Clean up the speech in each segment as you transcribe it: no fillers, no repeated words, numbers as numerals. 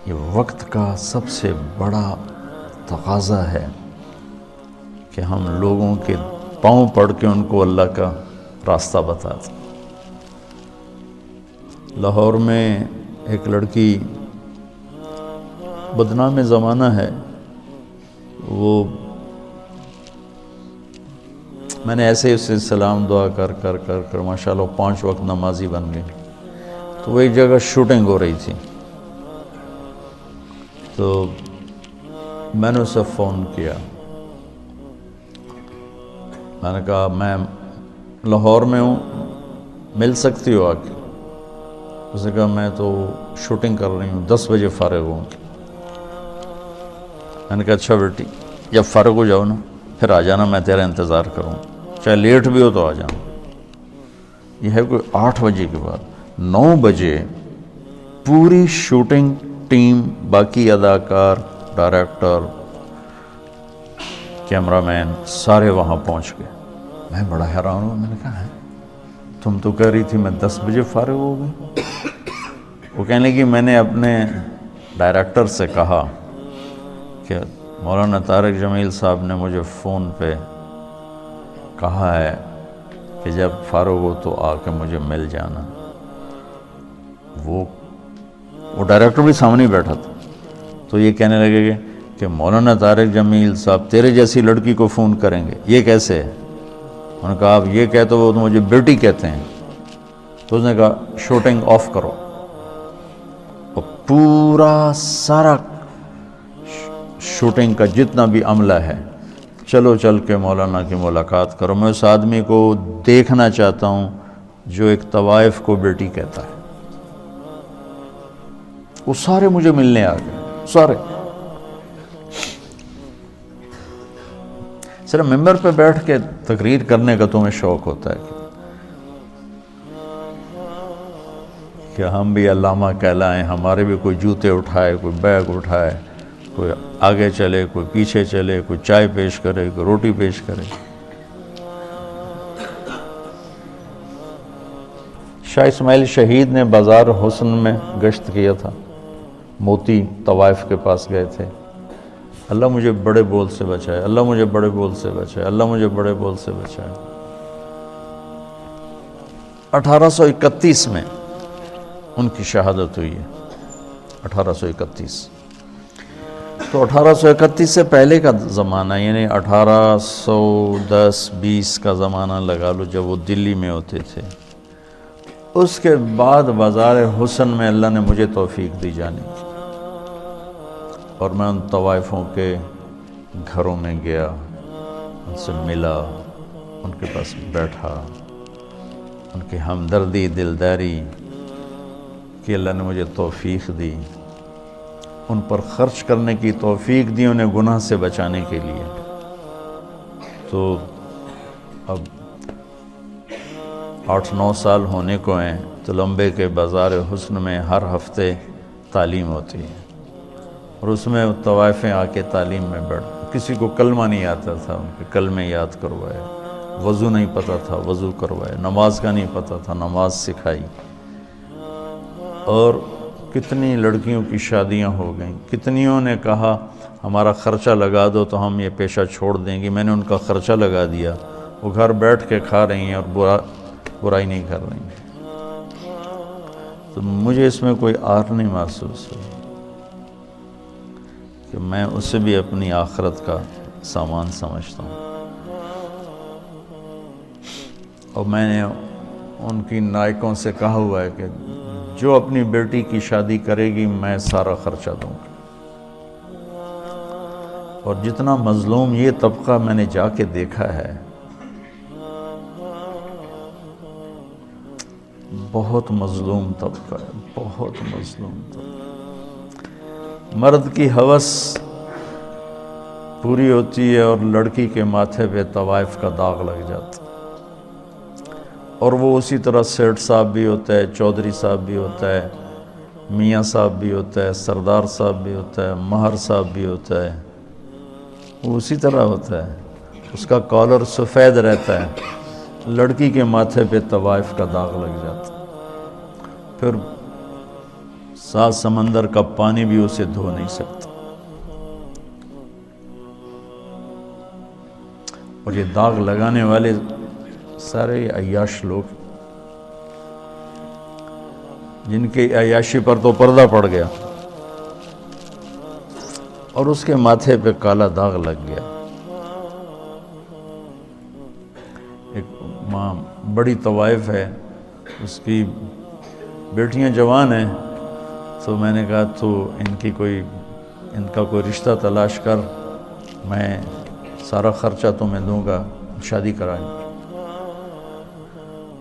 یہ وقت کا سب سے بڑا تقاضا ہے کہ ہم لوگوں کے پاؤں پڑھ کے ان کو اللہ کا راستہ بتا دیں۔ لاہور میں ایک لڑکی، بدنام زمانہ ہے، وہ میں نے ایسے اسے سلام دعا کر کر کر کر ماشاءاللہ 5 وقت نمازی بن گئی۔ تو وہ ایک جگہ شوٹنگ ہو رہی تھی، تو میں نے اسے فون کیا، میں نے کہا میں لاہور میں ہوں، مل سکتی ہو آ کے؟ اس نے کہا میں تو شوٹنگ کر رہی ہوں، 10 بجے فارغ ہوں۔ میں نے کہا اچھا بیٹی، جب فارغ ہو جاؤ نا پھر آ جانا، میں تیرا انتظار کروں، چاہے لیٹ بھی ہو تو آ جانا۔ یہ ہے کوئی 8 بجے کے بعد۔ 9 بجے پوری شوٹنگ ٹیم، باقی اداکار، ڈائریکٹر، کیمرہ مین سارے وہاں پہنچ گئے۔ میں بڑا حیران ہوں، میں نے کہا ہے تم تو کہہ رہی تھی میں 10 بجے فارغ ہو گئی۔ وہ کہنے لگی میں نے اپنے ڈائریکٹر سے کہا کہ مولانا طارق جمیل صاحب نے مجھے فون پہ کہا ہے کہ جب فارغ ہو تو آ کے مجھے مل جانا۔ وہ ڈائریکٹر بھی سامنے بیٹھا تھا، تو یہ کہنے لگے کہ مولانا طارق جمیل صاحب تیرے جیسی لڑکی کو فون کریں گے، یہ کیسے ہے؟ انہوں نے کہا آپ یہ کہتے ہو، وہ تو مجھے بیٹی کہتے ہیں۔ تو اس نے کہا شوٹنگ آف کرو، اور پورا سارا شوٹنگ کا جتنا بھی عملہ ہے، چلو چل کے مولانا کی ملاقات کرو، میں اس آدمی کو دیکھنا چاہتا ہوں جو ایک طوائف کو بیٹی کہتا ہے۔ وہ سارے مجھے ملنے آ گئے، سارے۔ صرف ممبر پہ بیٹھ کے تقریر کرنے کا تمہیں شوق ہوتا ہے کہ ہم بھی علامہ کہلائیں، ہمارے بھی کوئی جوتے اٹھائے، کوئی بیگ اٹھائے، کوئی آگے چلے، کوئی پیچھے چلے، کوئی چائے پیش کرے، کوئی روٹی پیش کرے۔ شاہ اسماعیل شہید نے بازار حسن میں گشت کیا تھا، موتی طوائف کے پاس گئے تھے۔ اللہ مجھے بڑے بول سے بچائے، اللہ مجھے بڑے بول سے بچائے، اللہ مجھے بڑے بول سے بچائے۔ 1831 میں ان کی شہادت ہوئی ہے، 1831۔ تو 1831 سے پہلے کا زمانہ، یعنی 1810-20 کا زمانہ لگا لو، جب وہ دلی میں ہوتے تھے۔ اس کے بعد بازار حسن میں اللہ نے مجھے توفیق دی جانے کی، اور میں ان طوائفوں کے گھروں میں گیا، ان سے ملا، ان کے پاس بیٹھا، ان کی ہمدردی، دلداری کہ اللہ نے مجھے توفیق دی، ان پر خرچ کرنے کی توفیق دی، انہیں گناہ سے بچانے کے لیے۔ تو اب 8-9 سال ہونے کو ہیں، تو لمبے کے بازار حسن میں ہر ہفتے تعلیم ہوتی ہے، اور اس میں طوائفیں آ کے تعلیم میں بیٹھ، کسی کو کلمہ نہیں آتا تھا، ان کے کلمے یاد کروائے، وضو نہیں پتہ تھا وضو کروائے، نماز کا نہیں پتہ تھا نماز سکھائی، اور کتنی لڑکیوں کی شادیاں ہو گئیں۔ کتنیوں نے کہا ہمارا خرچہ لگا دو تو ہم یہ پیشہ چھوڑ دیں گے، میں نے ان کا خرچہ لگا دیا، وہ گھر بیٹھ کے کھا رہی ہیں اور برائی نہیں کر رہی ہیں۔ تو مجھے اس میں کوئی آر نہیں محسوس ہوئی کہ میں اسے بھی اپنی آخرت کا سامان سمجھتا ہوں، اور میں نے ان کی نائکوں سے کہا ہوا ہے کہ جو اپنی بیٹی کی شادی کرے گی میں سارا خرچہ دوں گا۔ اور جتنا مظلوم یہ طبقہ میں نے جا کے دیکھا ہے، بہت مظلوم طبقہ ہے، بہت مظلوم طبقہ۔ مرد کی ہوس پوری ہوتی ہے اور لڑکی کے ماتھے پہ طوائف کا داغ لگ جاتا ہے، اور وہ اسی طرح سیٹھ صاحب بھی ہوتا ہے، چودھری صاحب بھی ہوتا ہے، میاں صاحب بھی ہوتا ہے، سردار صاحب بھی ہوتا ہے، مہر صاحب بھی ہوتا ہے، وہ اسی طرح ہوتا ہے، اس کا کالر سفید رہتا ہے، لڑکی کے ماتھے پہ طوائف کا داغ لگ جاتا ہے۔ پھر 7 سمندر کا پانی بھی اسے دھو نہیں سکتا. اور یہ داغ لگانے والے سارے عیاش لوگ جن کی عیاشی پر تو پردہ پڑ گیا اور اس کے ماتھے پہ کالا داغ لگ گیا. ایک ماں بڑی طوائف ہے، اس کی بیٹیاں جوان ہیں، تو میں نے کہا تو ان کا کوئی رشتہ تلاش کر، میں سارا خرچہ تمہیں دوں گا، شادی کرائیں.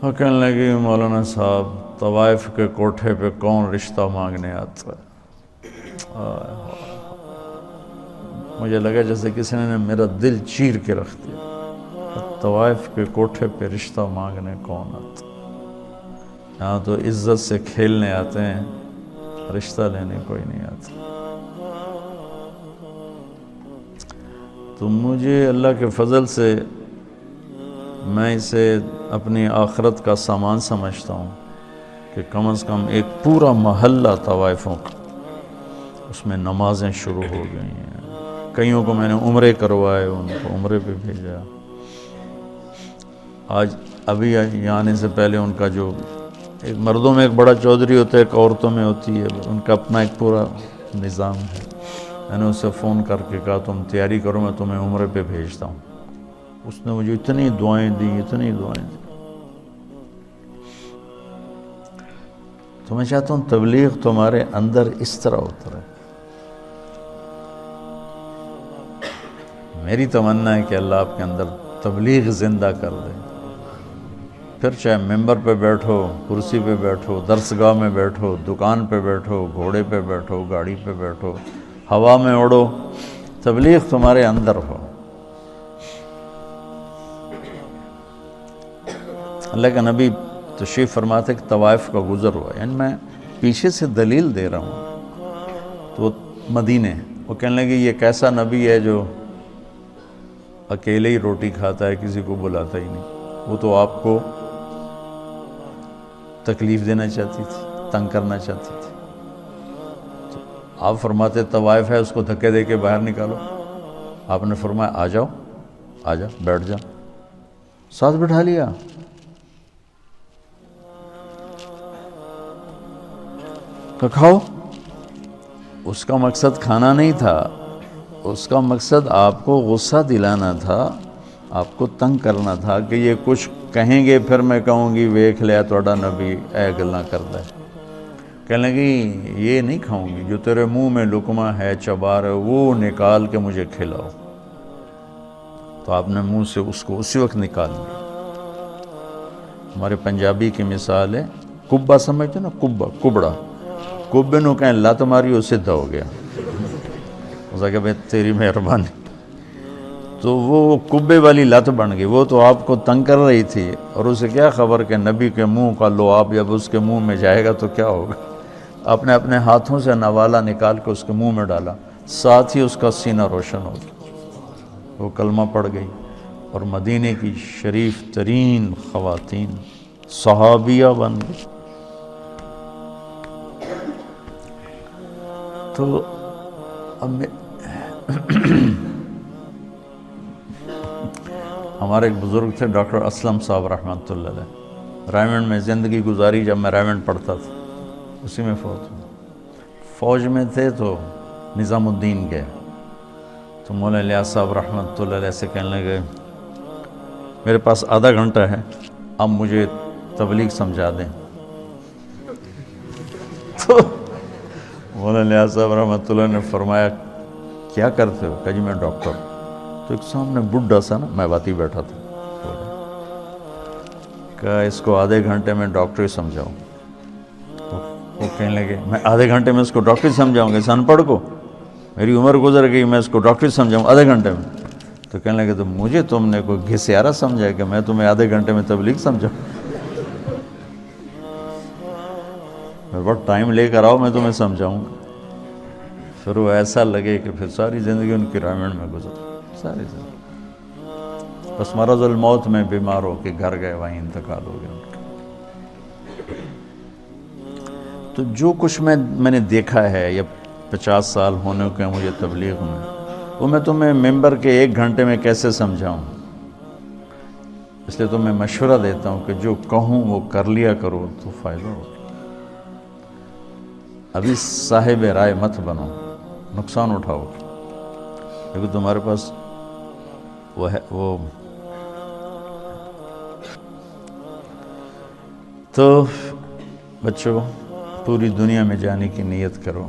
اور کہنے لگی مولانا صاحب طوائف کے کوٹھے پہ کون رشتہ مانگنے آتا ہے. مجھے لگا جیسے کسی نے میرا دل چیر کے رکھ دیا. طوائف کے کوٹھے پہ رشتہ مانگنے کون آتا؟ یہاں تو عزت سے کھیلنے آتے ہیں، رشتہ لینے کوئی نہیں آتا. تو مجھے اللہ کے فضل سے میں اسے اپنی آخرت کا سامان سمجھتا ہوں کہ کم از کم ایک پورا محلہ طوائفوں کا، اس میں نمازیں شروع ہو گئی ہیں. کئیوں کو میں نے عمرے کروائے، ان کو عمرے پہ بھیجا. آج ابھی یہاں آنے سے پہلے ان کا جو ایک مردوں میں ایک بڑا چودھری ہوتا ہے، ایک عورتوں میں ہوتی ہے، ان کا اپنا ایک پورا نظام ہے. میں نے اسے فون کر کے کہا تم تیاری کرو، میں تمہیں عمرے پہ بھیجتا ہوں. اس نے مجھے اتنی دعائیں دی، اتنی دعائیں دی. تو میں چاہتا ہوں تبلیغ تمہارے اندر اس طرح اترے. میری تمنا ہے کہ اللہ آپ کے اندر تبلیغ زندہ کر دے. پھر چاہے ممبر پہ بیٹھو، کرسی پہ بیٹھو، درسگاہ میں بیٹھو، دکان پہ بیٹھو، گھوڑے پہ بیٹھو، گاڑی پہ بیٹھو، ہوا میں اڑو، تبلیغ تمہارے اندر ہو. اللہ کا نبی تشریف فرماتے کہ طوائف کا گزر ہوا، یعنی میں پیچھے سے دلیل دے رہا ہوں. تو مدینے وہ کہنے لگے یہ کیسا نبی ہے جو اکیلے ہی روٹی کھاتا ہے، کسی کو بلاتا ہی نہیں. وہ تو آپ کو تکلیف دینا چاہتی تھی، تنگ کرنا چاہتی تھی. تو آپ فرماتے طوائف ہے، اس کو دھکے دے کے باہر نکالو. آپ نے فرمایا آ جاؤ، آ جا، بیٹھ جا. ساتھ بٹھا لیا. تو کھاؤ. اس کا مقصد کھانا نہیں تھا، اس کا مقصد آپ کو غصہ دلانا تھا، آپ کو تنگ کرنا تھا کہ یہ کچھ کہیں گے پھر میں کہوں گی ویکھ لیا توڑا نبی اے گلاں کردا ہے. کہنے لگی یہ نہیں کھاؤں گی، جو تیرے منہ میں لقمہ ہے چبا رہے وہ نکال کے مجھے کھلاؤ. تو آپ نے منہ سے اس کو اسی وقت نکال لیا. ہمارے پنجابی کی مثال ہے، کبا سمجھتے نا، کبڑا، کبے نو کہیں لت ماری وہ سدھا ہو گیا. اس کہ بھائی تیری مہربانی. تو وہ کبے والی لت بن گئی. وہ تو آپ کو تنگ کر رہی تھی، اور اسے کیا خبر کہ نبی کے منہ کا لعاب جب اس کے منہ میں جائے گا تو کیا ہوگا. آپ نے اپنے ہاتھوں سے نوالا نکال کے اس کے منہ میں ڈالا، ساتھ ہی اس کا سینہ روشن ہو گیا. وہ کلمہ پڑھ گئی اور مدینے کی شریف ترین خواتین صحابیہ بن گئی. تو اب ہمارے ایک بزرگ تھے ڈاکٹر اسلم صاحب رحمۃ اللہ علیہ، رائمنڈ میں زندگی گزاری. جب میں رائمنڈ پڑھتا تھا اسی میں فوت ہوئے. فوج میں تھے تو نظام الدین گئے تو مولانا الیاس صاحب رحمۃ اللہ علیہ سے کہنے لگے میرے پاس آدھا گھنٹہ ہے، اب مجھے تبلیغ سمجھا دیں. تو مولانا الیاس صاحب رحمۃ اللہ نے فرمایا کیا کرتے ہو؟ کہ جی میں ڈاکٹر. تو ایک سامنے بڈھا سا نا میں باتی بیٹھا تھا، کہ اس کو آدھے گھنٹے میں ڈاکٹری سمجھاؤں. وہ کہنے لگے میں آدھے گھنٹے میں اس کو ڈاکٹری سمجھاؤں گا، اس ان پڑھ کو میری عمر گزر گئی، میں اس کو ڈاکٹری سمجھاؤں آدھے گھنٹے میں. تو کہنے لگے تو مجھے تم نے کوئی گھسیارا سمجھا کہ میں تمہیں آدھے گھنٹے میں تبلیغ سمجھاؤں؟ میرے بہت ٹائم لے کر آؤ، میں تمہیں سمجھاؤں گا. پھر وہ ایسا لگے کہ پھر ساری زندگی ان کی رائمنڈ میں گزر، ساری زندگی. بس مرض الموت میں بیمار ہو کے گھر گئے، وہیں انتقال ہو گیا ان کا. تو جو کچھ میں نے دیکھا ہے یا 50 سال ہونے کے مجھے تبلیغ میں، وہ میں تمہیں ممبر کے 1 گھنٹے میں کیسے سمجھاؤں. اس لیے تو میں مشورہ دیتا ہوں کہ جو کہوں وہ کر لیا کرو تو فائدہ ہو. ابھی صاحب رائے مت بنو، نقصان اٹھاؤ، کیونکہ تمہارے پاس وہ تو بچوں پوری دنیا میں جانے کی نیت کرو.